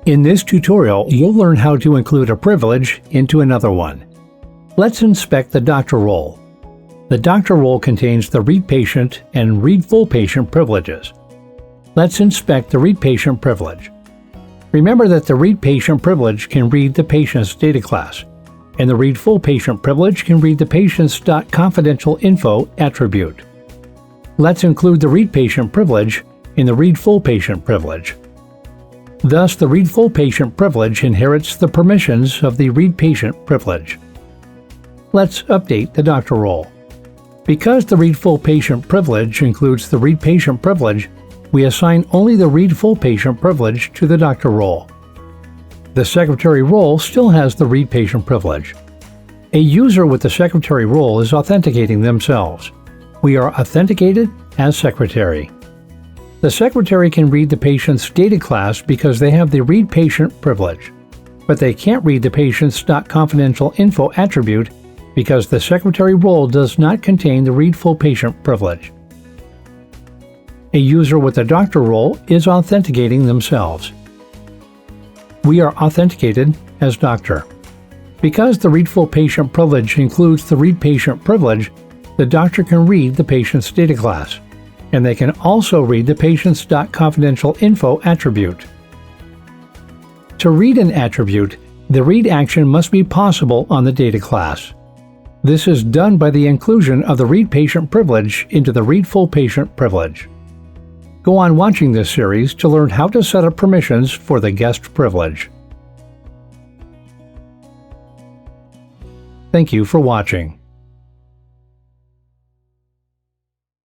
In this tutorial, you'll learn how to include a privilege into another one. Let's inspect the doctor role. The doctor role contains the read patient and read full patient privileges. Let's inspect the read patient privilege. Remember that the read patient privilege can read the patient's data class, and the read full patient privilege can read the patient's .confidential info attribute. Let's include the read patient privilege in the read full patient privilege. Thus, the read full patient privilege inherits the permissions of the read patient privilege. Let's update the doctor role. Because the read full patient privilege includes the read patient privilege, we assign only the read full patient privilege to the doctor role. The secretary role still has the read patient privilege. A user with the secretary role is authenticating themselves. We are authenticated as secretary. The secretary can read the patient's data class because they have the read patient privilege, but they can't read the patient's .confidential info attribute because the secretary role does not contain the read full patient privilege. A user with the doctor role is authenticating themselves. We are authenticated as doctor. Because the read full patient privilege includes the read patient privilege, the doctor can read the patient's data class, and they can also read the patient's .confidential info attribute. To read an attribute, the read action must be possible on the data class. This is done by the inclusion of the read patient privilege into the read full patient privilege. Go on watching this series to learn how to set up permissions for the guest privilege. Thank you for watching.